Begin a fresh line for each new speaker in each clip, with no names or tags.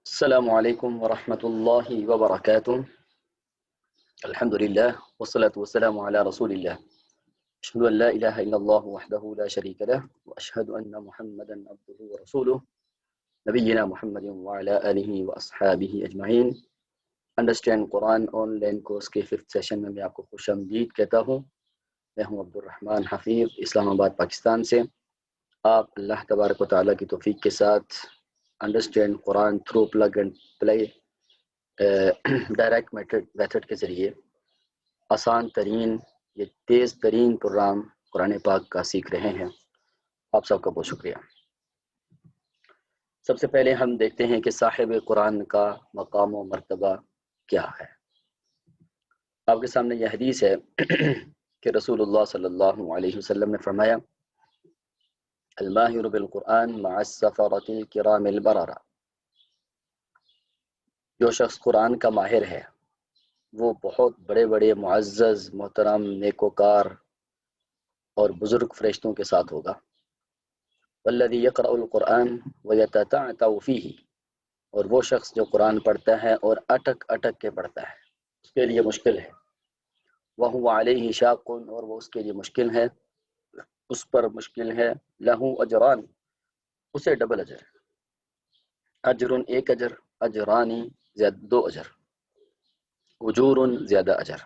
السلام علیکم ورحمۃ اللہ وبرکاتہ۔ الحمد للہ والصلاة والسلام علی رسول اللہ، اشہد ان لا الہ الا اللہ وحدہ لا شریک لہ واشہد ان محمدا عبدہ ورسولہ نبینا محمد وعلی آلہ واصحابہ اجمعین۔ Understand Quran on line course کے 5th سیشن میں آپ کو خوش آمدید کہتا ہوں۔ میں ہوں عبد الرحمن حفیظ، اسلام آباد پاکستان سے۔ آپ اللہ تبارک و تعالیٰ کی توفیق کے ساتھ understand Quran through plug and play direct method کے ذریعے آسان ترین یہ تیز ترین پروگرام قرآن پاک کا سیکھ رہے ہیں۔ آپ سب کا بہت شکریہ۔ سب سے پہلے ہم دیکھتے ہیں کہ صاحب قرآن کا مقام و مرتبہ کیا ہے۔ آپ کے سامنے یہ حدیث ہے کہ رسول اللہ صلی اللہ علیہ وسلم نے فرمایا، الماہر بالقرآن مع السفرۃ الکرام البررہ، جو شخص قرآن کا ماہر ہے وہ بہت بڑے بڑے معزز محترم نیکوکار اور بزرگ فرشتوں کے ساتھ ہوگا۔ والذی یقرأ القرآن ویتتعتع فیہ، اور وہ شخص جو قرآن پڑھتا ہے اور اٹک اٹک کے پڑھتا ہے، اس کے لیے مشکل ہے۔ وہو علیہ شاق، اور وہ اس کے لیے مشکل ہے، اس پر مشکل ہے۔ لہو اجران، اسے ڈبل اجر، اجر ایک اجر، اجرانی دو اجر، اجور زیادہ اجر۔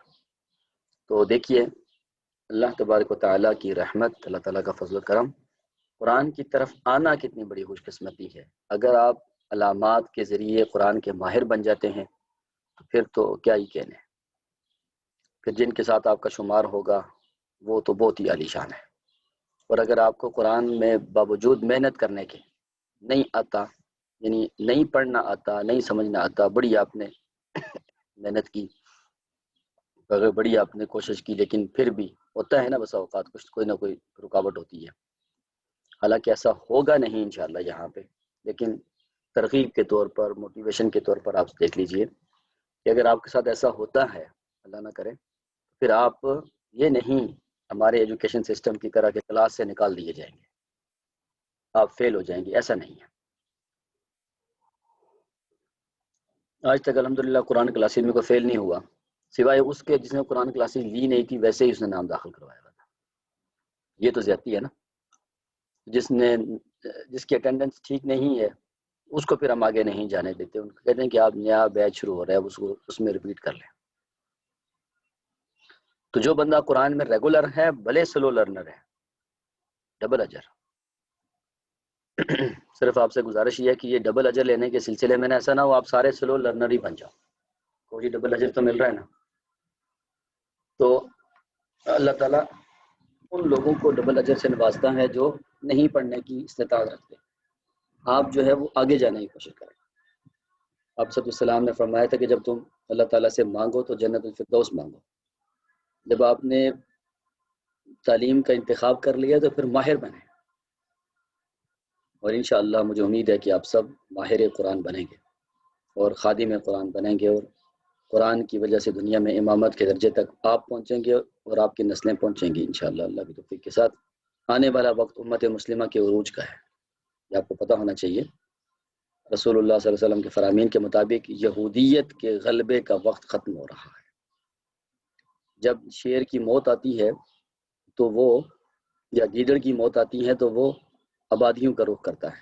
تو دیکھیے اللہ تبارک و تعالیٰ کی رحمت، اللہ تعالیٰ کا فضل و کرم، قرآن کی طرف آنا کتنی بڑی خوش قسمتی ہے۔ اگر آپ علامات کے ذریعے قرآن کے ماہر بن جاتے ہیں تو پھر تو کیا ہی کہنے، پھر جن کے ساتھ آپ کا شمار ہوگا وہ تو بہت ہی عالی شان ہے۔ اور اگر آپ کو قرآن میں باوجود محنت کرنے کے نہیں آتا، یعنی نہیں پڑھنا آتا، نہیں سمجھنا آتا، بڑی آپ نے محنت کی، بڑی آپ نے کوشش کی، لیکن پھر بھی ہوتا ہے نا بسا اوقات کچھ کوئی نہ کوئی رکاوٹ ہوتی ہے۔ حالانکہ ایسا ہوگا نہیں انشاءاللہ یہاں پہ، لیکن ترغیب کے طور پر، موٹیویشن کے طور پر آپ دیکھ لیجئے کہ اگر آپ کے ساتھ ایسا ہوتا ہے، اللہ نہ کرے، پھر آپ یہ نہیں ہمارے ایجوکیشن سسٹم کی طرح کے کلاس سے نکال دیے جائیں گے، آپ فیل ہو جائیں گے، ایسا نہیں ہے۔ آج تک الحمدللہ قرآن کلاسز میں کوئی فیل نہیں ہوا، سوائے اس کے جس نے قرآن کلاسز لی نہیں تھی، ویسے ہی اس نے نام داخل کروایا ہوا تھا۔ یہ تو زیادتی ہے نا، جس کی اٹینڈنس ٹھیک نہیں ہے اس کو پھر ہم آگے نہیں جانے دیتے، ان کو کہتے ہیں کہ آپ نیا بیچ شروع ہو رہا ہے، اس میں ریپیٹ کر لیں۔ تو جو بندہ قرآن میں ریگولر ہے، بھلے سلو لرنر ہے، ڈبل اجر۔ صرف آپ سے گزارش یہ ہے کہ یہ ڈبل اجر لینے کے سلسلے میں ایسا نہ ہو آپ سارے سلو لرنر ہی بن جاؤ، کوئی ڈبل اجر تو مل رہا ہے نا۔ تو اللہ تعالیٰ ان لوگوں کو ڈبل اجر سے نوازتا ہے جو نہیں پڑھنے کی استطاعت رکھتے۔ آپ جو ہے وہ آگے جانے کی کوشش کریں۔ آپ صلی اللہ علیہ وسلم نے فرمایا تھا کہ جب تم اللہ تعالیٰ سے مانگو تو جنت الفردوس مانگو۔ جب آپ نے تعلیم کا انتخاب کر لیا تو پھر ماہر بنیں، اور انشاءاللہ مجھے امید ہے کہ آپ سب ماہر قرآن بنیں گے اور خادم قرآن بنیں گے، اور قرآن کی وجہ سے دنیا میں امامت کے درجے تک آپ پہنچیں گے اور آپ کی نسلیں پہنچیں گی انشاءاللہ اللہ کی توفیق کے ساتھ۔ آنے والا وقت امت مسلمہ کے عروج کا ہے، یہ آپ کو پتہ ہونا چاہیے۔ رسول اللہ صلی اللہ علیہ وسلم کے فرامین کے مطابق یہودیت کے غلبے کا وقت ختم ہو رہا ہے۔ جب شیر کی موت آتی ہے تو وہ، یا گیدڑ کی موت آتی ہے تو وہ آبادیوں کا رخ کرتا ہے۔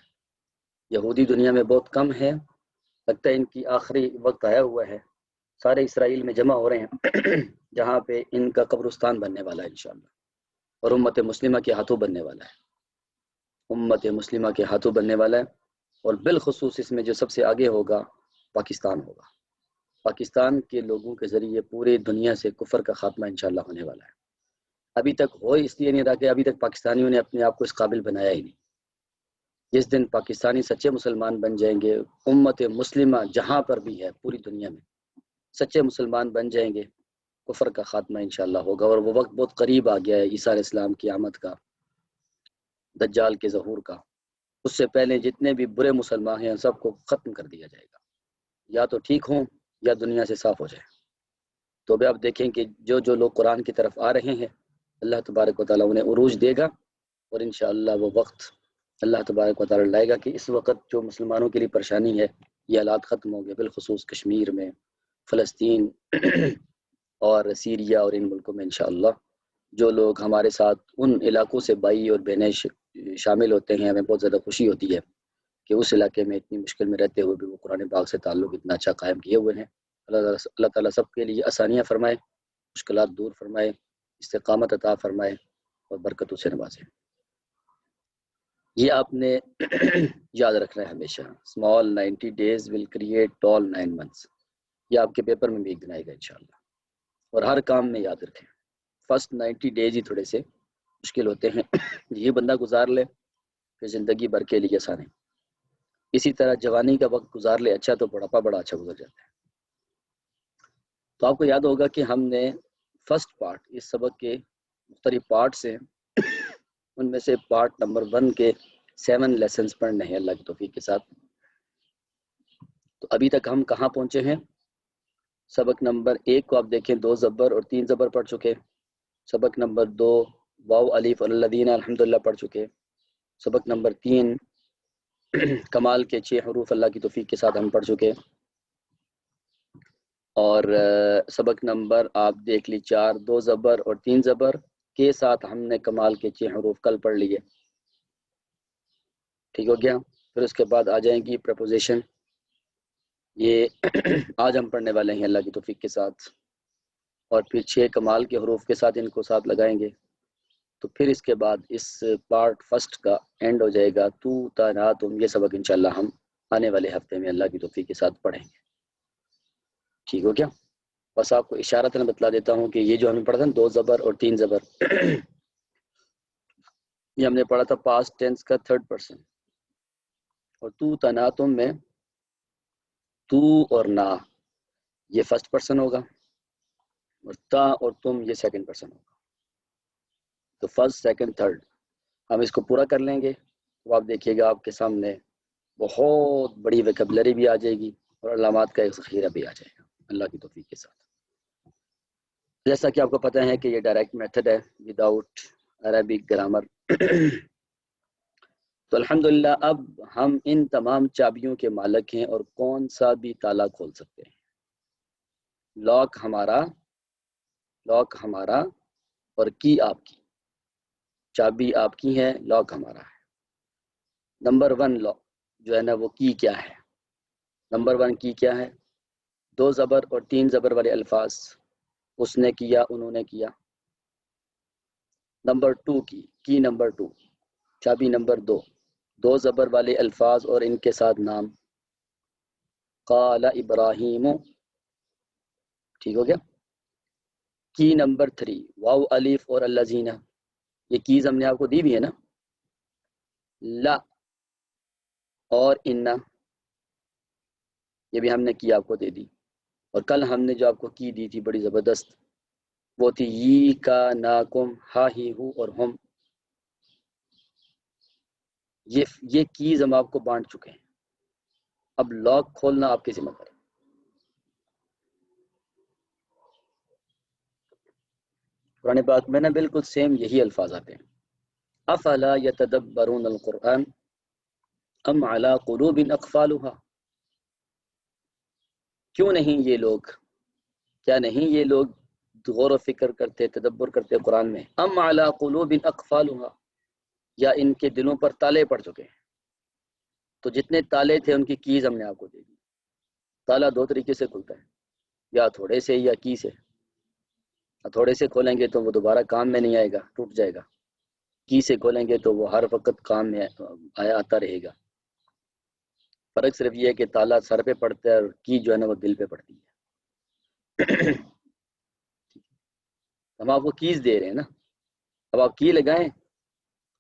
یہودی دنیا میں بہت کم ہے، لگتا ہے ان کی آخری وقت آیا ہوا ہے، سارے اسرائیل میں جمع ہو رہے ہیں جہاں پہ ان کا قبرستان بننے والا ہے انشاءاللہ، اور امت مسلمہ کے ہاتھوں بننے والا ہے، امت مسلمہ کے ہاتھوں بننے والا ہے۔ اور بالخصوص اس میں جو سب سے آگے ہوگا پاکستان ہوگا۔ پاکستان کے لوگوں کے ذریعے پورے دنیا سے کفر کا خاتمہ انشاءاللہ ہونے والا ہے۔ ابھی تک ہو اس لیے نہیں رہا کہ ابھی تک پاکستانیوں نے اپنے آپ کو اس قابل بنایا ہی نہیں۔ جس دن پاکستانی سچے مسلمان بن جائیں گے، امت مسلمہ جہاں پر بھی ہے پوری دنیا میں سچے مسلمان بن جائیں گے، کفر کا خاتمہ انشاءاللہ ہوگا، اور وہ وقت بہت قریب آ گیا ہے عیسیٰ علیہ السلام کی آمد کا، دجال کے ظہور کا۔ اس سے پہلے جتنے بھی برے مسلمان ہیں سب کو ختم کر دیا جائے گا، یا تو ٹھیک ہوں یا دنیا سے صاف ہو جائے۔ تو اب آپ دیکھیں کہ جو لوگ قرآن کی طرف آ رہے ہیں اللہ تبارک و تعالیٰ انہیں عروج دے گا، اور انشاءاللہ وہ وقت اللہ تبارک و تعالیٰ لائے گا کہ اس وقت جو مسلمانوں کے لیے پریشانی ہے یہ حالات ختم ہوں گے، بالخصوص کشمیر میں، فلسطین اور سیریا اور ان ملکوں میں انشاءاللہ۔ جو لوگ ہمارے ساتھ ان علاقوں سے بھائی اور بہنیں شامل ہوتے ہیں، ہمیں بہت زیادہ خوشی ہوتی ہے کہ اس علاقے میں اتنی مشکل میں رہتے ہوئے بھی وہ قرآن پاک سے تعلق اتنا اچھا قائم کیے ہوئے ہیں۔ اللہ تعالیٰ سب کے لیے آسانیاں فرمائے، مشکلات دور فرمائے، استقامت عطا فرمائے اور برکتوں سے نوازے۔ یہ آپ نے یاد رکھنا ہے ہمیشہ، small 90 days will create tall 9 months۔ یہ آپ کے پیپر میں بھی ایک دن آئے گا انشاءاللہ، اور ہر کام میں یاد رکھیں۔ فرسٹ 90 days ہی تھوڑے سے مشکل ہوتے ہیں، یہ بندہ گزار لے پھر زندگی بھر کے لیے آسان ہے۔ اسی طرح جوانی کا وقت گزار لے اچھا تو بڑھاپا بڑا اچھا گزر جاتا ہے۔ تو آپ کو یاد ہوگا کہ ہم نے فرسٹ پارٹ، اس سبق کے مختلف پارٹس ہیں، ان میں سے پارٹ نمبر 1 کے 7 لیسنز پڑھنے ہیں اللہ کی توفیق کے ساتھ۔ تو ابھی تک ہم کہاں پہنچے ہیں؟ سبق نمبر 1 کو آپ دیکھیں، 2 زبر اور 3 زبر پڑھ چکے۔ سبق نمبر 2 واو الف الذین الحمدللہ پڑھ چکے۔ سبق نمبر 3 کمال کے 6 حروف اللہ کی توفیق کے ساتھ ہم پڑھ چکے، اور سبق نمبر آپ دیکھ لی 4 2 زبر اور 3 زبر کے ساتھ ہم نے کمال کے 6 حروف کل پڑھ لیے۔ ٹھیک ہو گیا؟ پھر اس کے بعد آ جائیں گی پریپوزیشن، یہ آج ہم پڑھنے والے ہیں اللہ کی توفیق کے ساتھ، اور پھر 6 کمال کے حروف کے ساتھ ان کو ساتھ لگائیں گے۔ تو پھر اس کے بعد اس پارٹ فرسٹ کا اینڈ ہو جائے گا تو تا نا تم۔ یہ سبق انشاءاللہ ہم آنے والے ہفتے میں اللہ کی توفیق کے ساتھ پڑھیں گے۔ ٹھیک ہو گیا؟ بس آپ کو اشارتاً بتلا دیتا ہوں کہ یہ جو ہم نے پڑھا تھا 2 زبر اور 3 زبر، یہ ہم نے پڑھا تھا پاسٹ ٹینس کا 3rd پرسن، اور تو تنا تم میں تو اور نا یہ فرسٹ پرسن ہوگا، اور تا اور تم یہ سیکنڈ پرسن ہوگا۔ تو فرسٹ سیکنڈ تھرڈ ہم اس کو پورا کر لیں گے، تو آپ دیکھیے گا آپ کے سامنے بہت بڑی ویکیبلری بھی آ جائے گی اور علامات کا ایک ذخیرہ بھی آ جائے گا اللہ کی توفیق کے ساتھ۔ جیسا کہ آپ کو پتہ ہے کہ یہ ڈائریکٹ میتھڈ ہے وداؤٹ عربک گرامر۔ تو الحمدللہ اب ہم ان تمام چابیوں کے مالک ہیں اور کون سا بھی تالا کھول سکتے ہیں۔ لاک ہمارا اور کی آپ کی، چابی آپ کی ہے، لاک ہمارا ہے۔ نمبر 1 لاک جو ہے نا وہ کی کیا ہے؟ نمبر 1 کی کیا ہے؟ 2 زبر اور 3 زبر والے الفاظ، اس نے کیا، انہوں نے کیا۔ نمبر 2 کی نمبر 2، چابی نمبر 2 زبر والے الفاظ اور ان کے ساتھ نام، قال ابراہیم۔ ٹھیک ہو گیا؟ کی نمبر 3 واو الف اور الذین، یہ کیز ہم نے آپ کو دی بھی ہے نا، لا اور انا، یہ بھی ہم نے کی آپ کو دے دی۔ اور کل ہم نے جو آپ کو کی دی تھی بڑی زبردست، وہ تھی ی کا ناکم ہا ہی ہو اور ہم، یہ کیز ہم آپ کو بانٹ چکے ہیں۔ اب لاک کھولنا آپ کی ذمہ داری۔ قرآن پاک میں نا بالکل سیم یہی الفاظ آتے ہیں، افلا یتدبرون القرآن ام علی قلوب اقفالها، کیوں نہیں یہ لوگ، کیا نہیں یہ لوگ غور و فکر کرتے، تدبر کرتے قرآن میں، ام علی قلوب اقفالها، یا ان کے دلوں پر تالے پڑ چکے ہیں۔ تو جتنے تالے تھے ان کی کیز ہم نے آپ کو دے دی۔ تالا 2 طریقے سے کھلتا ہے، یا تھوڑے سے یا کی سے۔ تھوڑے سے کھولیں گے تو وہ دوبارہ کام میں نہیں آئے گا، ٹوٹ جائے گا۔ کی سے کھولیں گے تو وہ ہر وقت کام میں آتا رہے گا۔ فرق صرف یہ ہے کہ تالا سر پہ پڑتا ہے اور کی جو ہے نا وہ دل پہ پڑتی ہے۔ ہم آپ کو کیز دے رہے ہیں نا، اب آپ کی لگائیں،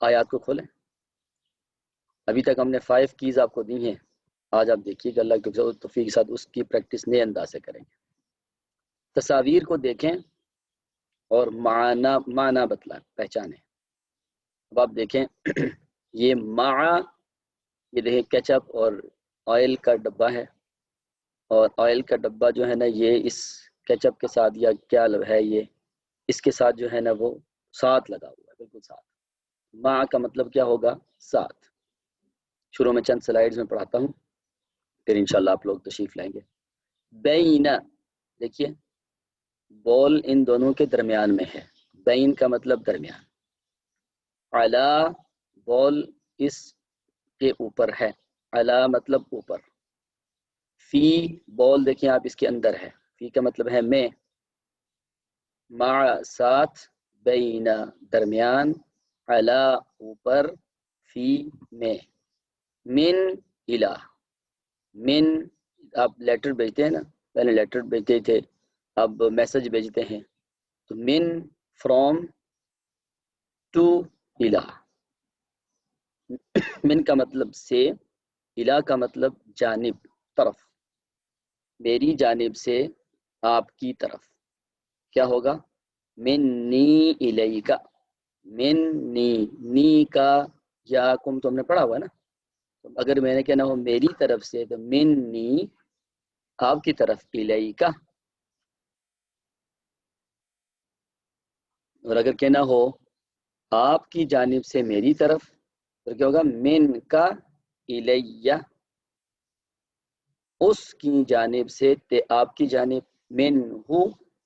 آیات کو کھولیں۔ ابھی تک ہم نے 5 کیز آپ کو دی ہیں، آج آپ دیکھیے کہ اللہ کے توفیق کے ساتھ اس کی پریکٹس نئے انداز سے کریں گے۔ تصاویر کو دیکھیں اور معنی بتلائیں، پہچانیں۔ اب آپ دیکھیں یہ یہ دیکھیں کیچپ اور آئل کا ڈبہ ہے، اور آئل کا ڈبہ جو ہے نا یہ اس کیچپ کے ساتھ یا کیا ہے، یہ اس کے ساتھ جو ہے نا وہ ساتھ لگا ہوا ہے، بالکل ساتھ۔ کا مطلب کیا ہوگا؟ ساتھ۔ شروع میں چند سلائیڈز میں پڑھاتا ہوں، پھر انشاءاللہ آپ لوگ تشریف لائیں گے. بین، دیکھیے بول ان دونوں کے درمیان میں ہے. بین کا مطلب درمیان. علا بول اس کے اوپر ہے. علا مطلب اوپر. فی بول دیکھیں آپ اس کے اندر ہے. فی کا مطلب ہے میں. مع ساتھ. بین درمیان. علا اوپر. فی میں. من الہ. من آپ لیٹر بھیجتے ہیں نا، پہلے لیٹر بھیجتے تھے، اب میسج بھیجتے ہیں. تو من فرام ٹو الہ. من کا مطلب سے، الہ کا مطلب جانب، طرف. میری جانب سے آپ کی طرف. کیا ہوگا؟ منی الیکا. منی، نی کا یا کم تو ہم نے پڑھا ہوا ہے نا. اگر میں نے کہنا ہو میری طرف سے تو منی آپ کی طرف، الیکا. اور اگر کہنا ہو آپ کی جانب سے میری طرف تو کیا ہوگا؟ من کا الیہ. اس کی جانب سے آپ کی جانب. من ہو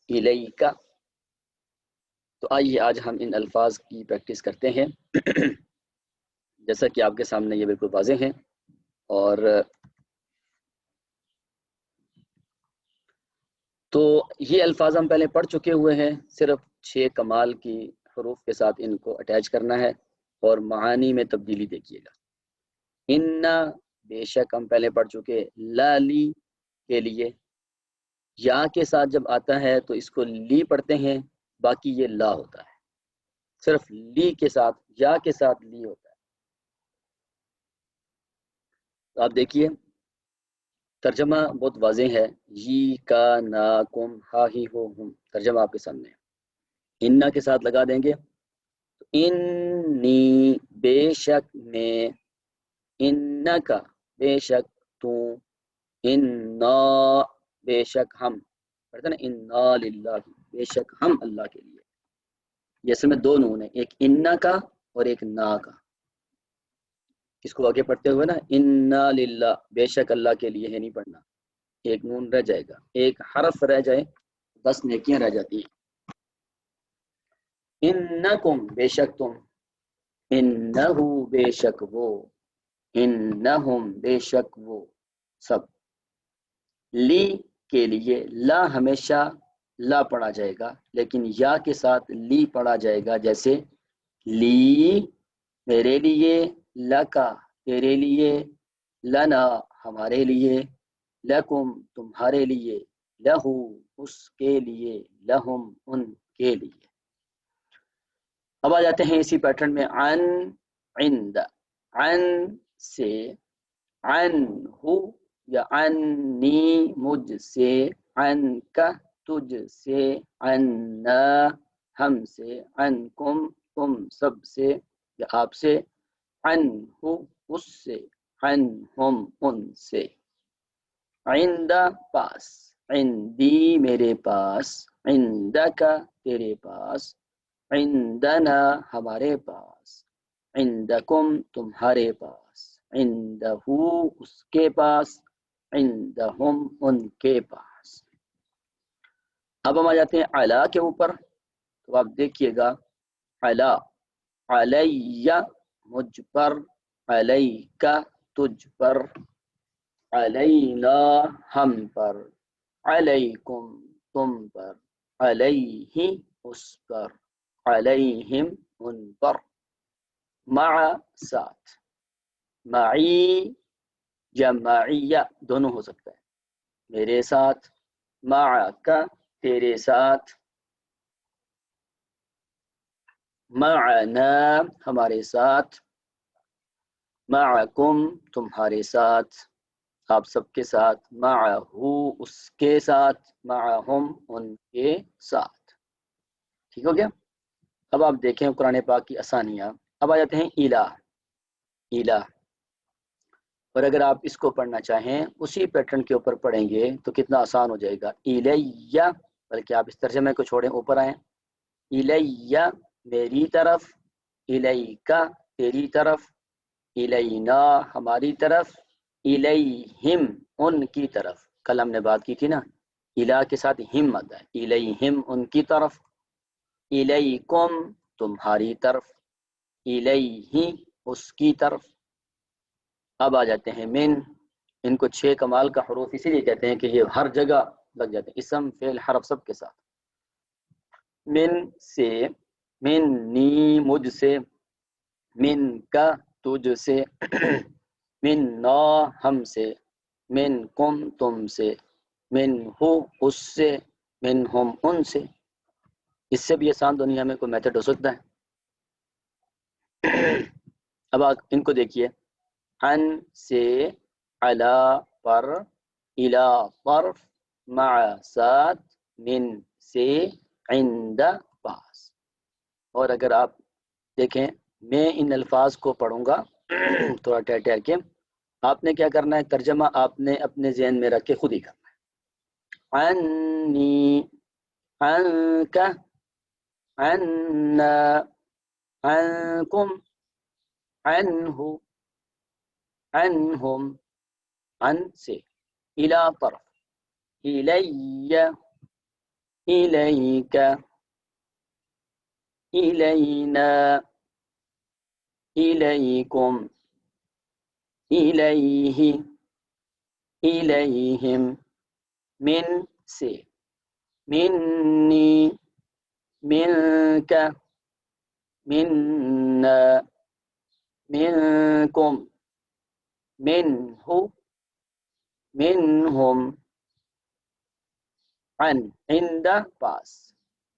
الیکا. تو آئیے آج ہم ان الفاظ کی پریکٹس کرتے ہیں. جیسا کہ آپ کے سامنے یہ بالکل واضح ہیں. اور تو یہ الفاظ ہم پہلے پڑھ چکے ہوئے ہیں. صرف 6 کمال کی حروف کے ساتھ ان کو اٹیچ کرنا ہے اور معانی میں تبدیلی دیکھیے گا. ان بے شک ہم پہلے پڑھ چکے. لالی کے لیے یا کے ساتھ جب آتا ہے تو اس کو لی پڑھتے ہیں، باقی یہ لا ہوتا ہے. صرف لی کے ساتھ، یا کے ساتھ لی ہوتا ہے. تو آپ دیکھیے ترجمہ بہت واضح ہے. یہ کا نا کم ہا ہی ہو ہم. ترجمہ آپ کے سامنے ہے. انا کے ساتھ لگا دیں گے. انی بے شک میں. ان کا بے شک تو. انا بے شک ہم. پڑھتے نا انا للہ، بے شک ہم اللہ کے لیے. یہ اصل میں 2 نون ہیں، ایک انا کا اور ایک نا کا. اس کو آگے پڑھتے ہوئے نا انا للہ، بے شک اللہ کے لیے ہے نہیں پڑھنا. ایک نون رہ جائے گا، ایک حرف رہ جائے 10 نیکیاں رہ جاتی ہیں. انکم بے شک تم. انہو بے شک وہ. انہم بے شک وہ سب. لی کے لیے لا ہمیشہ لا پڑھا جائے گا، لیکن یا کے ساتھ لی پڑھا جائے گا. جیسے لی میرے لیے، لکا تیرے لیے، لنا ہمارے لیے، لکم تمہارے لیے، لہو اس کے لیے، لہم ان کے لیے. اب آ جاتے ہیں اسی پیٹرن میں عن عند. عن سے، عن ہو یا عنی مجھ سے، عن کا تجھ سے، عنا ہم سے، عنکم تم سب سے یا آپ سے، عنہ اس سے، عنہم ان سے. عند پاس، عندی میرے پاس، عندک تیرے پاس، عندنا ہمارے پاس، عندکم تمہارے پاس، عندہ اس کے پاس، عندہم ان کے پاس. اب ہم آ جاتے ہیں علی کے اوپر. تو آپ دیکھیے گا علی، علیہ مجھ پر، علیکہ تجھ پر، علینا ہم پر، علیکم تم پر، علیہ اس پر، علیہم ان پر. مع ساتھ، معی یا معیہ دونوں ہو سکتا ہے. میرے ساتھ، معک تیرے ساتھ، معنا ہمارے ساتھ، معکم تمہارے ساتھ، آپ سب کے ساتھ، معہو اس کے ساتھ، معہم ان کے ساتھ. ٹھیک ہو گیا؟ اب آپ دیکھیں قرآن پاک کی آسانیاں. اب آ جاتے ہیں الہ. الہ، اور اگر آپ اس کو پڑھنا چاہیں اسی پیٹرن کے اوپر پڑھیں گے تو کتنا آسان ہو جائے گا. الیہ، بلکہ آپ اس ترجمے کو چھوڑیں اوپر آئیں. الیہ میری طرف، الیکا تیری طرف، الینا ہماری طرف، الیہم ان کی طرف، کل ہم نے بات کی تھی نا، الہ کے ساتھ ہم آتا ہے، الیہم ان کی طرف، الیکم تمہاری طرف، الیہ اس کی طرف۔ اب آ جاتے ہیں من، ان کو 6 کمال کا حروف اسی لیے کہتے ہیں کہ یہ ہر جگہ لگ جاتے ہیں، اسم فعل حرف سب کے ساتھ۔ من سے، منی مجھ سے، من کا تجھ سے، من نا ہم سے، من کم تم سے، من ہو اس سے، من ہم ان سے۔ اس سے بھی آسان دنیا میں کوئی میتھڈ ہو سکتا ہے؟ اب آپ ان کو دیکھیے، عن سے، علا پر، الا طرف، مع ساتھ، من سے، عند پاس۔ اور اگر آپ دیکھیں میں ان الفاظ کو پڑھوں گا تھوڑا ٹھہر ٹھہر کے، آپ نے کیا کرنا ہے، ترجمہ آپ نے اپنے ذہن میں رکھ کے خود ہی کرنا ہے۔ عنی، عنک، عنا، عنکم، عنہ، عنہم، عن سے، الی طرف، الی، الیک، الینا، الیکم، الیہ، الیہم، من سے، منی، منک، منا، منکم، منہ، منہم، عن عند پاس،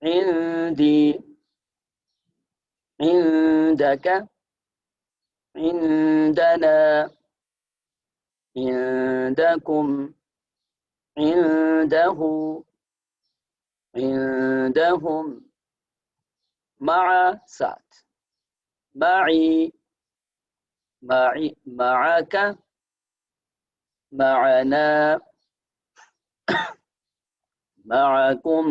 عندی، عندک، عندنا، عندکم، عنده، عندهم، مع سات، معي، معي، معك، معنا، معكم،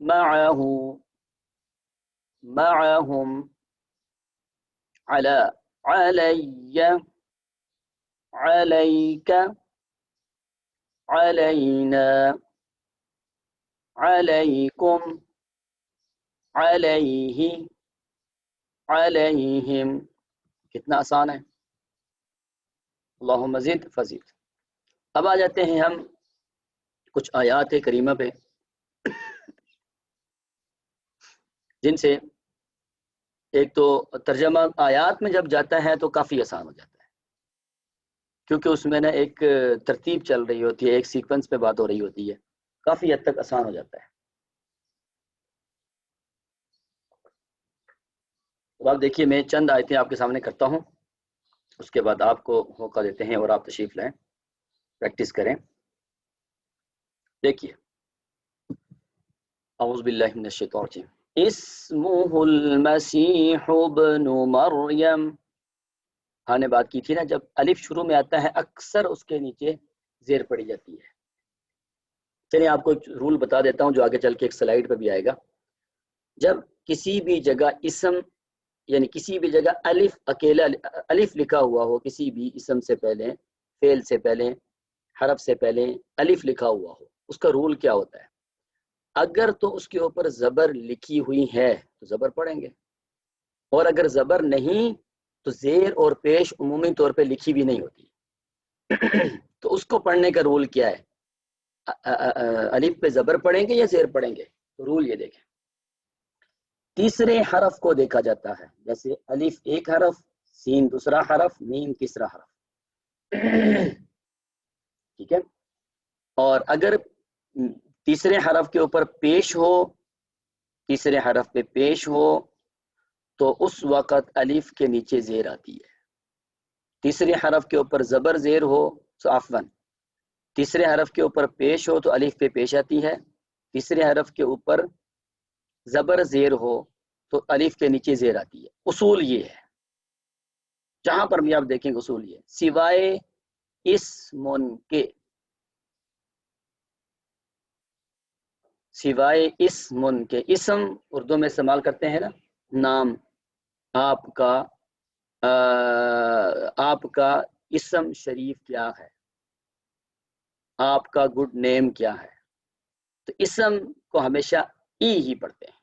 معه، معهم، على، علي، عليك، علينا، عليكم، عليه، عليهم۔ کتنا آسان ہے، اللہم زد فزد۔ اب آ جاتے ہیں ہم کچھ آیات کریمہ پہ جن سے ایک تو ترجمہ آیات میں جب جاتا ہے تو کافی آسان ہو جاتا ہے، کیونکہ اس میں نا ایک ترتیب چل رہی ہوتی ہے، ایک سیکوینس پہ بات ہو رہی ہوتی ہے، کافی حد تک آسان ہو جاتا ہے۔ اب آپ دیکھیے میں چند آیتیں آپ کے سامنے کرتا ہوں، اس کے بعد آپ کو موقع دیتے ہیں اور آپ تشریف لائیں، پریکٹس کریں۔ دیکھیے، اعوذ باللہ من الشیطان الرجیم، اسمہ المسیح ابن مریم۔ ہاں نے بات کی تھی نا، جب الف شروع میں آتا ہے اکثر اس کے نیچے زیر پڑی جاتی ہے۔ چلیے آپ کو ایک رول بتا دیتا ہوں جو آگے چل کے ایک سلائیڈ پہ بھی آئے گا۔ جب کسی بھی جگہ اسم، یعنی کسی بھی جگہ الف اکیلا الف لکھا ہوا ہو، کسی بھی اسم سے پہلے، فعل سے پہلے، حرف سے پہلے الف لکھا ہوا ہو، اس کا رول کیا ہوتا ہے؟ اگر تو اس کے اوپر زبر لکھی ہوئی ہے تو زبر پڑھیں گے، اور اگر زبر نہیں تو زیر اور پیش عمومی طور پہ لکھی بھی نہیں ہوتی تو اس کو پڑھنے کا رول کیا ہے؟ الف پہ زبر پڑھیں گے یا زیر پڑھیں گے؟ تو رول یہ دیکھیں، تیسرے حرف کو دیکھا جاتا ہے، جیسے الف ایک حرف، سین دوسرا حرف، میم تیسرا حرف، ٹھیک ہے؟ اور اگر تیسرے حرف کے اوپر پیش ہو، تیسرے حرف پہ پیش ہو تو اس وقت الف کے نیچے زیر آتی ہے۔ تیسرے حرف کے اوپر زبر زیر ہو، عفواً تیسرے حرف کے اوپر پیش ہو تو الف پہ پیش آتی ہے، تیسرے حرف کے اوپر زبر زیر ہو تو الف کے نیچے زیر آتی ہے۔ اصول یہ ہے، جہاں پر بھی آپ دیکھیں گے اصول یہ، سوائے اسم کے، سوائے اسم کے، اسم اردو میں استعمال کرتے ہیں نا، نام، آپ کا اسم شریف کیا ہے، آپ کا گڈ نیم کیا ہے؟ تو اسم کو ہمیشہ ای ہی پڑھتے ہیں.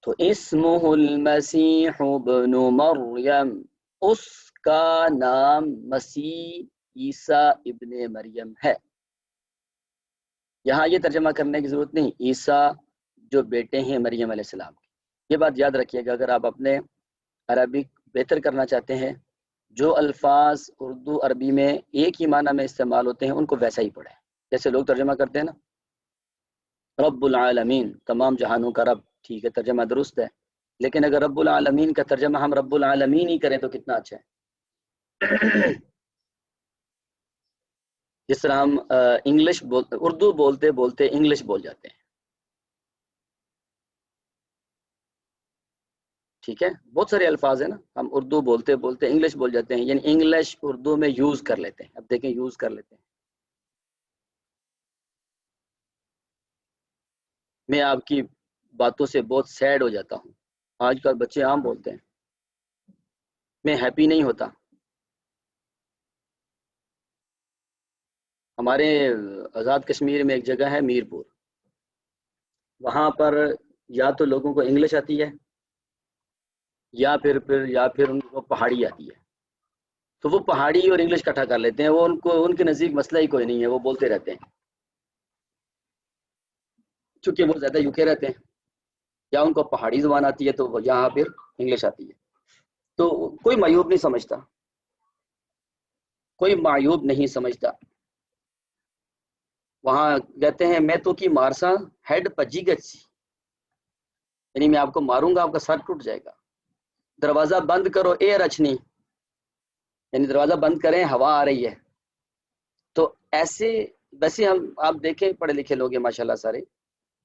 تو اسمہ المسیح ابن مریم، اس کا نام مسیح عیسیٰ ابن مریم ہے. یہاں یہ ترجمہ کرنے کی ضرورت نہیں، عیسیٰ جو بیٹے ہیں مریم علیہ السلام کے. یہ بات یاد رکھیے گا، اگر آپ اپنے عربک بہتر کرنا چاہتے ہیں، جو الفاظ اردو عربی میں ایک ہی معنی میں استعمال ہوتے ہیں ان کو ویسا ہی پڑھیں. جیسے لوگ ترجمہ کرتے ہیں نا، رب العالمین، تمام جہانوں کا رب، ٹھیک ہے، ترجمہ درست ہے، لیکن اگر رب العالمین کا ترجمہ ہم رب العالمین ہی کریں تو کتنا اچھا ہے. جس طرح ہم اردو بولتے بولتے انگلش بول جاتے ہیں، ٹھیک ہے. بہت سارے الفاظ ہیں نا، ہم اردو بولتے بولتے انگلش بول جاتے ہیں، یعنی انگلش اردو میں یوز کر لیتے ہیں. اب دیکھیں یوز کر لیتے ہیں. میں آپ کی باتوں سے بہت سیڈ ہو جاتا ہوں. آج کل بچے عام بولتے ہیں، میں ہیپی نہیں ہوتا. ہمارے آزاد کشمیر میں ایک جگہ ہے میر پور، وہاں پر یا تو لوگوں کو انگلش آتی ہے یا پھر ان کو پہاڑی آتی ہے. تو وہ پہاڑی اور انگلش اکٹھا کر لیتے ہیں. وہ ان کے نزدیک مسئلہ ہی کوئی نہیں ہے، وہ بولتے رہتے ہیں. چونکہ وہ زیادہ یوکے رہتے ہیں، یا ان کو پہاڑی زبان آتی ہے تو یہاں پھر انگلش آتی ہے. تو کوئی معیوب نہیں سمجھتا، کوئی معیوب نہیں سمجھتا. وہاں کہتے ہیں میں تو کی مارسا ہیڈ پجی گچی، یعنی میں آپ کو ماروں گا آپ کا سر ٹوٹ جائے گا. دروازہ بند کرو ایر اچھنی، یعنی دروازہ بند کریں ہوا آ رہی ہے. تو ایسے ویسے ہم آپ دیکھیں پڑھے لکھے لوگ ہیں ماشاءاللہ سارے،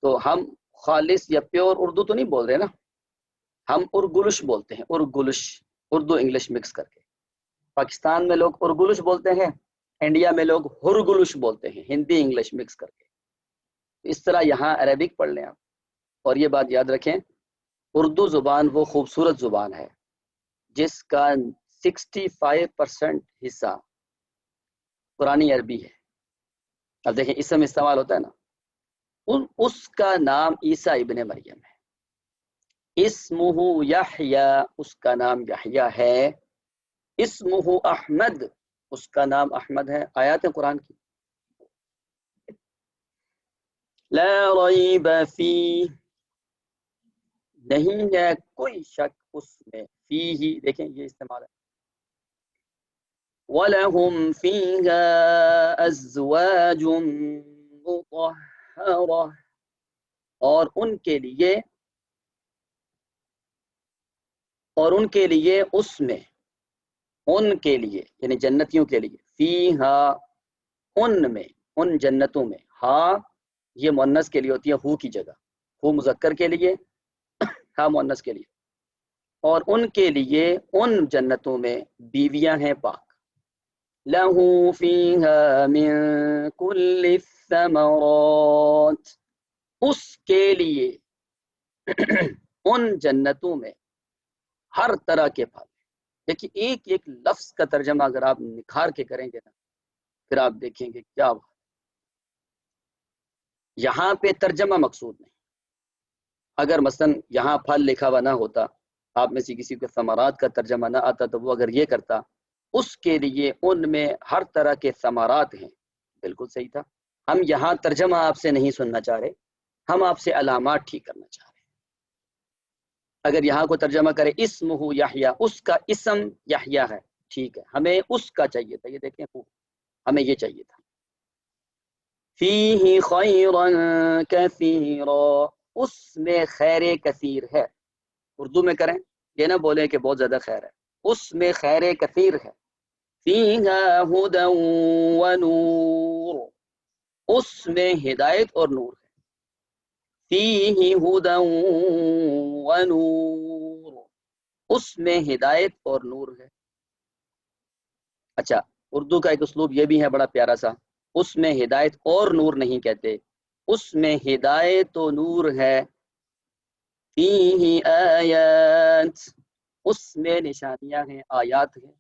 تو ہم خالص یا پیور اردو تو نہیں بول رہے نا، ہم ارگلش بولتے ہیں. ارگلش، اردو انگلش مکس کر کے. پاکستان میں لوگ ارگلش بولتے ہیں، انڈیا میں لوگ ہرگلش بولتے ہیں، ہندی انگلش مکس کر کے. اس طرح یہاں عربک پڑھ لیں آپ. اور یہ بات یاد رکھیں، اردو زبان وہ خوبصورت زبان ہے جس کا 65% حصہ قرآنی عربی ہے. اب دیکھیں اسم استعمال ہوتا ہے نا، اس کا نام عیسیٰ ابن مریم ہے. اسمہ یحییٰ، اس کا نام یحییٰ ہے. اسمہ احمد، اس کا نام احمد ہے. آیات ہیں قرآن کی. لا ریب فی، نہیں ہے کوئی شک اس میں. فی ہی دیکھیں یہ استعمال ہے. وَلَهُمْ فِيهَا أَزْوَاجٌ مُطَهَّرَةٌ، اور ان کے لیے اس میں، ان کے لیے یعنی جنتیوں کے لیے، فیہا ان میں، ان جنتوں میں. ہاں یہ مؤنث کے لیے ہوتی ہے ہو کی جگہ، ہو مذکر کے لیے، ہاں مؤنث کے لیے. اور ان کے لیے ان جنتوں میں بیویاں ہیں پاک. لَهُ فِيهَا مِن كُلِّ الثَّمَرَاتِ، اس کے لیے ان جنتوں میں ہر طرح کے پھل. دیکھیے ایک ایک لفظ کا ترجمہ اگر آپ نکھار کے کریں گے نا، پھر آپ دیکھیں گے کیا بات. یہاں پہ ترجمہ مقصود نہیں. اگر مثلا یہاں پھل لکھا ہوا نہ ہوتا، آپ میں سے کسی کو ثمرات کا ترجمہ نہ آتا، تو وہ اگر یہ کرتا اس کے لیے ان میں ہر طرح کے ثمرات ہیں، بالکل صحیح تھا. ہم یہاں ترجمہ آپ سے نہیں سننا چاہ رہے، ہم آپ سے علامات ٹھیک کرنا چاہ رہے ہیں. اگر یہاں کو ترجمہ کرے اسمہ یحییٰ، اس کا اسم یحییٰ ہے، ٹھیک ہے، ہمیں اس کا چاہیے تھا. یہ دیکھیں ہمیں یہ چاہیے تھا. فیہ خیرا کثیرا، اس میں خیر کثیر ہے. اردو میں کریں، یہ نہ بولیں کہ بہت زیادہ خیر ہے، اس میں خیر کثیر ہے. فیہا ہدی ونور، اس میں ہدایت اور نور ہے. فیہ ہدی ونور، اس میں ہدایت اور نور ہے. اچھا اردو کا ایک اسلوب یہ بھی ہے بڑا پیارا سا، اس میں ہدایت اور نور نہیں کہتے، اس میں ہدایت و نور ہے. فیہ آیات، اس میں نشانیاں ہیں، آیات ہیں.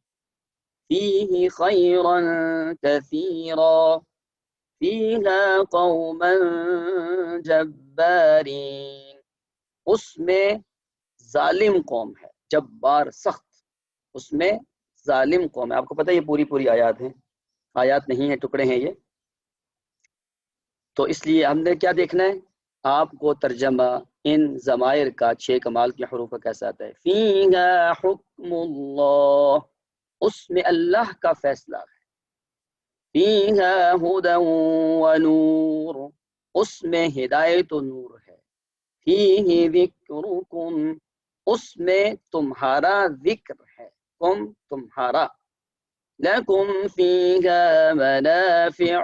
فیہ خیرا کثیرا، فیہا قوما جبارین، اس میں ظالم قوم ہے، جبار سخت، اس میں ظالم قوم ہے۔ آپ کو پتہ ہے یہ پوری آیات ہیں، آیات نہیں ہیں، ٹکڑے ہیں یہ، تو اس لیے ہم نے کیا دیکھنا ہے، آپ کو ترجمہ ان ضمائر کا 6 کمال کے حروف کا کیسا آتا ہے۔ فیہا حکم اللہ، اس میں اللہ کا فیصلہ ہے۔ فیہا ہدی ونور، اس میں ہدایت و نور ہے۔ فیہ ذکرکم، اس میں تمہارا ذکر ہے، تمہارا۔ لکم فیہا منافع،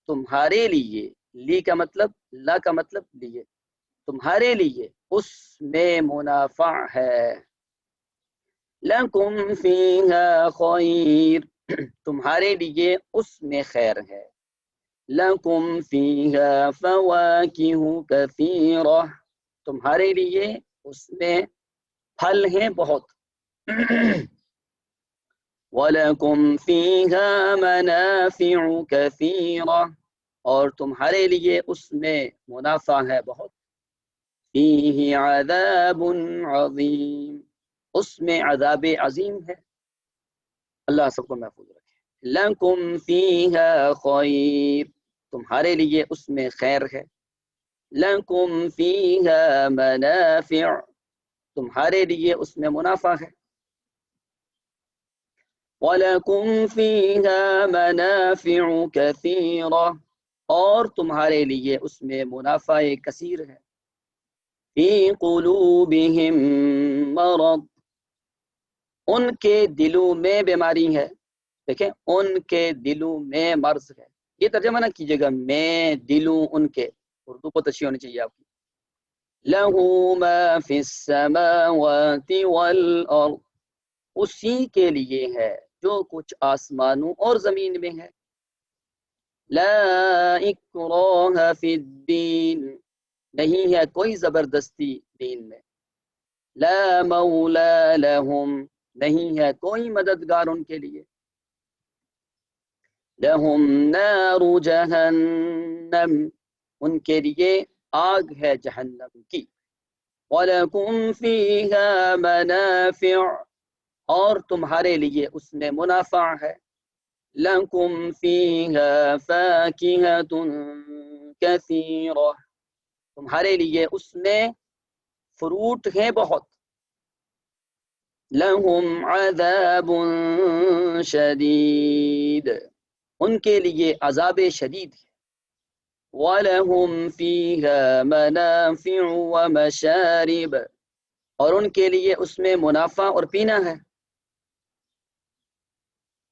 تمہارے لیے، لی کا مطلب، لا کا مطلب لیے، تمہارے لیے اس میں منافع ہے۔ لکم فیہا خیر، تمہارے لیے اس میں خیر ہے۔ لکم فیہا فواکہ کثیرہ، تمہارے لیے اس میں پھل ہیں بہت۔ وَلَكُمْ فِيهَا مَنَافِعُ كَثِيرَةٌ، اور تمہارے لیے اس میں منافع ہے بہت۔ فِيهِ عَذَابٌ عَظِيمٌ، اس میں عذاب عظیم ہے۔ اللہ سب کو محفوظ رکھے۔ لَكُمْ فِيهَا خَيْرٌ، تمہارے لیے اس میں خیر ہے۔ لَكُمْ فِيهَا مَنَافِعُ، تمہارے لیے اس میں منافع ہے۔ وَلَكُمْ فِيهَا مَنَافِعُ كَثِيرَةٌ، اور تمہارے لیے اس میں منافع کثیر ہے۔ فِي قُلُوبِهِم مَرَضٌ، ان کے دلوں میں بیماری ہے۔ دیکھیں، ان کے دلوں میں مرض ہے، یہ ترجمہ نہ کیجیے گا میں دلوں ان کے، اردو کو تشریح ہونی چاہیے آپ کی۔ لَهُ مَا فِي السَّمَاوَاتِ وَالْأَرْضِ، اسی کے لیے ہے جو کچھ آسمانوں اور زمین میں ہے۔ لا اکراہ فی الدین، نہیں ہے کوئی زبردستی دین میں۔ لا مولا لہم، نہیں ہے کوئی مددگار ان کے لیے۔ لہم نار جہنم، ان کے لیے آگ ہے جہنم کی۔ وَلَكُمْ فِيهَا مَنَافِعُ، اور تمہارے لیے اس میں منافع ہے۔ لَكُمْ فِيهَا فَاكِهَةٌ كَثِيرَةٌ، تمہارے لیے اس میں فروٹ ہیں بہت۔ لَهُمْ عَذَابٌ شَدِيدٌ، ان کے لیے عذاب شدید ہے۔ وَلَهُمْ فِيهَا مَنَافِعُ وَمَشَارِبُ، اور ان کے لیے اس میں منافع اور پینا ہے،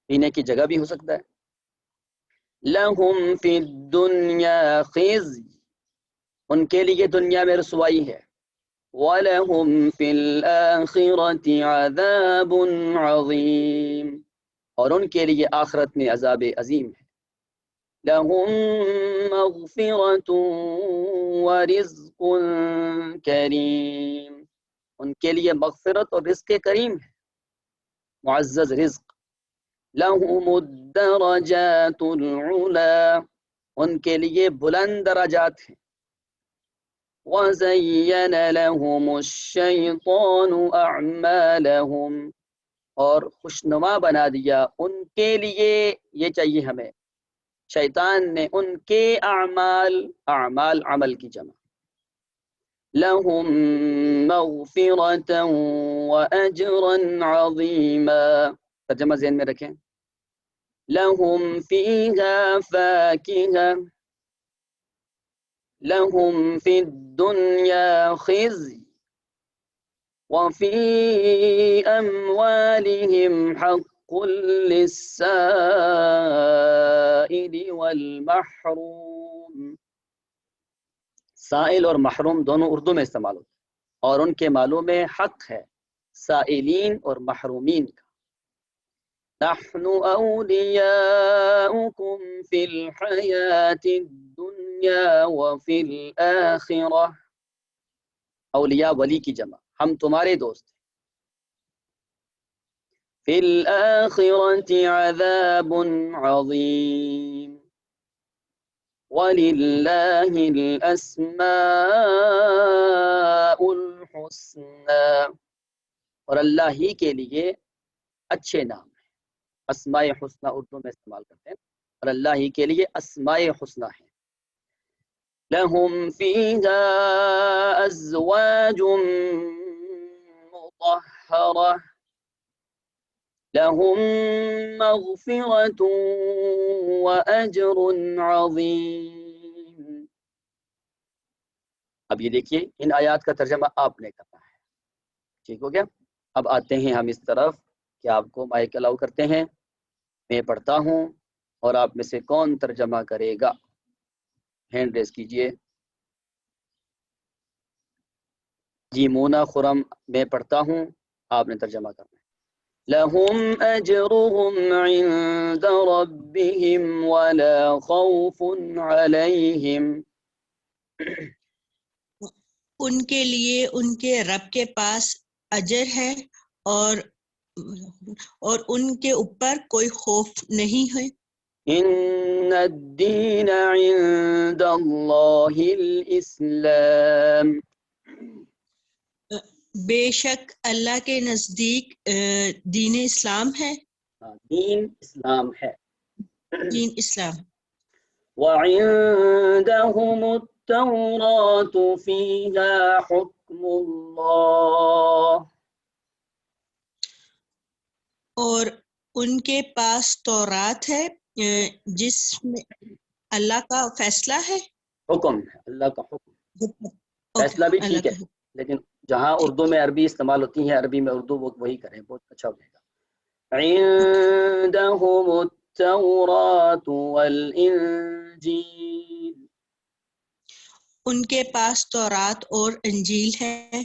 پینے کی جگہ بھی ہو سکتا ہے۔ لَهُمْ فِي الدُّنْيَا خِزْيٌ، ان کے لیے دنیا میں رسوائی ہے۔ وَلَهُمْ فِي الْآخِرَةِ عَذَابٌ عَظِيمٌ، اور ان کے لیے آخرت میں عذاب عظیم ہے۔ لَهُمْ مَغْفِرَةٌ وَرِزْقٌ كَرِيمٌ، ان کے لیے مغفرت اور رزق کریم ہے، معزز رزق۔ لَهُمُ الدَّرَجَاتُ الْعُلَى، ان کے لیے بلند درجات ہیں۔ وَزَيَّنَ لَهُمُ الشَّيْطَانُ أَعْمَالَهُمْ، اور خوشنما بنا دیا ان کے لیے، یہ چاہیے ہمیں، شیطان نے ان کے اعمال، اعمال عمل کی جمع۔ لَهُم مَغْفِرَةً وَأَجْرًا عَظِيمًا، ترجمہ ذہن میں رکھیں۔ لَهُمْ فِيهَا فَاكِهَةٌ، لَهُمْ فِي الدُّنْيَا خِزْيٌ وَفِي أَمْوَالِهِمْ حَقٌّ لِلسَّائِلِ وَالْمَحْرُومِ، سائل اور محروم دونوں اردو میں استعمال ہوتے ہیں، اور ان کے مالوں میں حق ہے سائلین اور محرومین کا۔ نحن أولياؤكم في الحياة الدنيا وفي الآخرة، اولیاء ولی کی جمع، ہم تمہارے دوست ہیں۔ فی الآخرة عذاب عظیم، وَلِلَّهِ الْأَسْمَاءُ الْحُسْنَى، اور اللہ ہی کے لیے اچھے نام ہیں. اسماء حسنہ اردو میں استعمال کرتے ہیں، اور اللہ ہی کے لیے اسماء حسنہ ہیں. لَهُمْ فِيهَا أَزْوَاجٌ مُطَهَّرَةٌ لَهُمْ مَغْفِرَةٌ وَأَجْرٌ عَظِيمٌ. اب یہ دیکھیے ان آیات کا ترجمہ آپ نے کرنا ہے. ٹھیک ہو گیا؟ اب آتے ہیں ہم اس طرف کہ آپ کو مائک الاؤ کرتے ہیں، میں پڑھتا ہوں اور آپ میں سے کون ترجمہ کرے گا؟ ہینڈ ریز کیجئے. جی مونا خرم، میں پڑھتا ہوں، آپ نے ترجمہ کرنا ہے. لَهُمْ أَجْرُهُمْ عِنْدَ رَبِّهِمْ وَلَا خَوْفٌ عَلَيْهِمْ.
ان کے لیے ان کے رب کے پاس اجر ہے اور ان کے اوپر کوئی خوف نہیں ہے.
إِنَّ الدِّينَ عِنْدَ اللَّهِ الْإِسْلَامِ.
بے شک اللہ کے نزدیک دین اسلام ہے.
دین اسلام ہے.
دین اسلام.
وَعِنْدَهُمُ التَّوْرَاةُ فِيهَا حُكْمُ اللَّهِ.
اور ان کے پاس تورات ہے جس میں اللہ کا فیصلہ ہے.
حکم ہے، اللہ کا حکم. فیصلہ بھی
اللہ
ٹھیک ہے،
کا حکم.
لیکن جہاں اردو میں عربی استعمال ہوتی ہے، عربی میں اردو وہی کریں، بہت اچھا ہوگا. عندهم التوراة والانجیل.
ان کے پاس تورات اور انجیل ہے.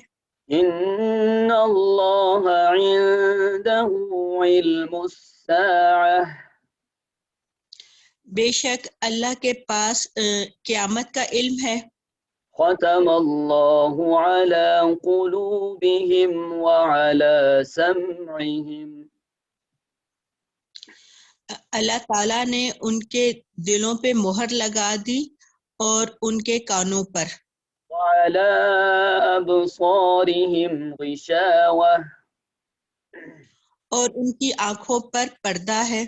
ان اللہ عنده علم الساعة.
بے شک اللہ کے پاس قیامت کا علم ہے.
ختم اللہ على قلوبهم وعلى سمعهم.
اللہ تعالیٰ نے ان کے دلوں پہ مہر لگا دی اور ان کے کانوں پر.
وعلى أبصارهم غشاوة.
اور ان کی آنکھوں پر پردہ ہے.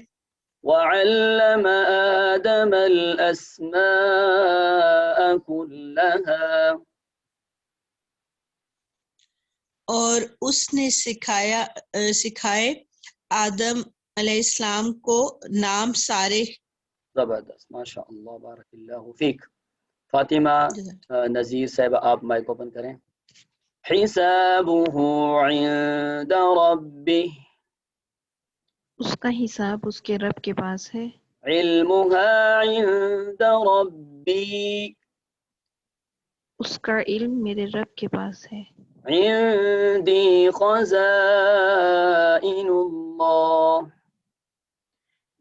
وعلم آدم الأسماء كلها.
اور اس نے سکھائے آدم علیہ السلام کو نام سارے.
زبردست، ماشاء اللہ، بارک اللہ فیک. فاطمہ نذیر صاحب، آپ مائک اوپن کریں. حسابه عند ربه.
اس کا حساب اس کے رب کے پاس ہے.
علمها عند ربی.
اس کا علم میرے رب کے پاس ہے.
عندي خزائن اللہ.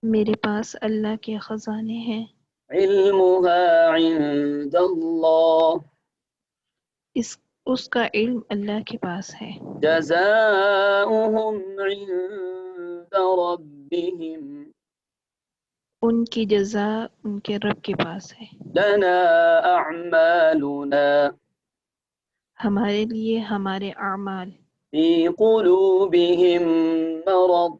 میرے پاس اللہ کے خزانے ہیں.
علمها عند اللہ.
اس کا علم اللہ کے پاس ہے.
جزاؤہم عند ربهم.
ان کی جزا ان کے رب کے پاس ہے.
لنا اعمالنا.
ہمارے لیے ہمارے اعمال.
فی قلوبهم مرض.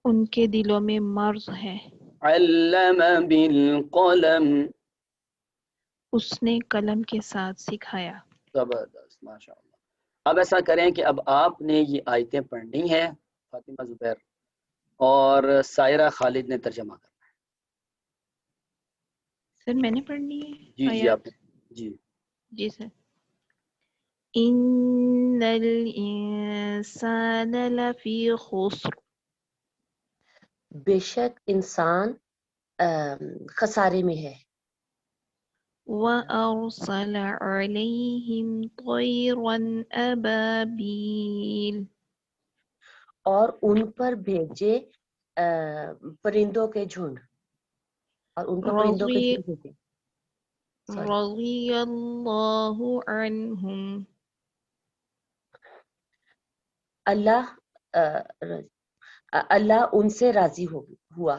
ان کے دلوں میں مرض ہے.
علم بالقلم.
اس نے قلم کے ساتھ سکھایا.
زبردست، ماشاء اللہ. اب ایسا کریں کہ اب آپ نے یہ آیتیں پڑھنی ہیں، فاطمہ زبیر، اور سائرہ خالد نے ترجمہ کرنا ہے.
سر میں نے پڑھنی ہے
جی
آیات؟
آپ جی.
جی سر. ان الانسان لفی خسر.
بے شک انسان خسارے میں ہے.
وَأَرْسَلَ عَلَيْهِمْ طَيْرًا أَبَابِيلَ.
اور ان پر بھیجے پرندوں کے جھنڈ. اور ان پر پرندوں کے جھنڈ بھیجے.
رضی اللہ عنہم.
اللہ ان سے راضی ہوا.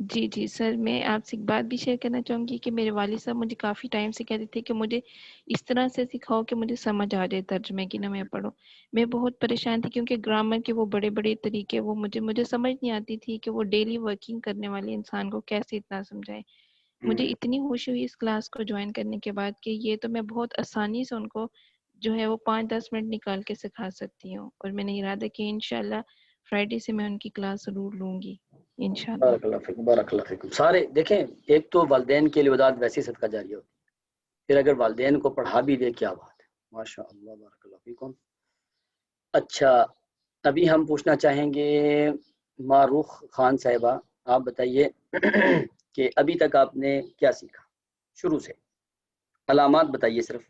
جی جی سر، میں آپ سے ایک بات بھی شیئر کرنا چاہوں گی کہ میرے والد صاحب مجھے کافی ٹائم سے کہتے تھے کہ مجھے اس طرح سے سکھاؤ کہ مجھے سمجھ آ جائے ترجمے کی، نہ میں پڑھوں۔ میں بہت پریشان تھی کیونکہ گرامر کے وہ بڑے بڑے طریقے وہ مجھے سمجھ نہیں آتی تھی کہ وہ ڈیلی ورکنگ کرنے والے انسان کو کیسے اتنا سمجھائے۔ مجھے اتنی خوشی ہوئی اس کلاس کو جوائن کرنے کے بعد کہ یہ تو میں بہت آسانی سے ان کو جو ہے وہ 5-10 منٹ نکال کے سکھا سکتی ہوں، اور میں نے ارادہ کہ انشاءاللہ فرائیڈے سے میں ان کی کلاس ضرور لوں گی انشاءاللہ۔
بارک اللہ فیکم، بارک اللہ فیکم۔ سارے دیکھیں، ایک تو والدین کے لیے وداد ویسی صدقہ جاریہ ہوتی ہے، پھر اگر والدین کو پڑھا بھی دے، کیا بات ہے، ماشاء اللہ، بارک اللہ فیکم۔ اچھا، ابھی ہم پوچھنا چاہیں گے معروف خان صاحبہ، آپ بتائیے کہ ابھی تک آپ نے کیا سیکھا شروع سے، علامات بتائیے صرف۔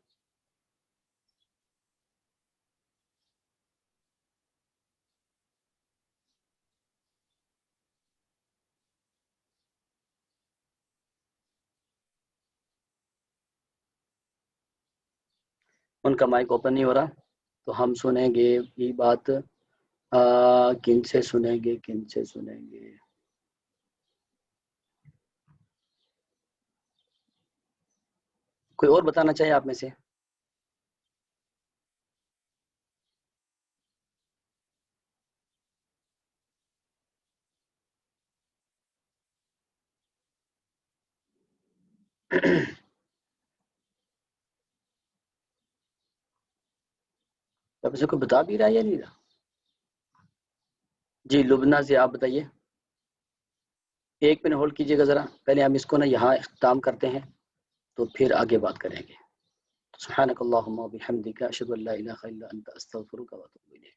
ان کا مائک اوپن نہیں ہو رہا، تو ہم سنیں گے یہ بات کن سے سنیں گے، کن سے سنیں گے؟ کوئی اور بتانا چاہے آپ میں سے؟ اب سے کوئی بتا بھی رہا ہے یا نہیں رہا؟ جی لبنہ سے آپ بتائیے۔ ایک منٹ ہولڈ کیجیے گا ذرا، پہلے ہم اس کو نا یہاں اختتام کرتے ہیں تو پھر آگے بات کریں گے۔ سبحانک اللہم و بحمدک، اشہد ان لا الہ الا انت، استغفرک و اتوب الیک۔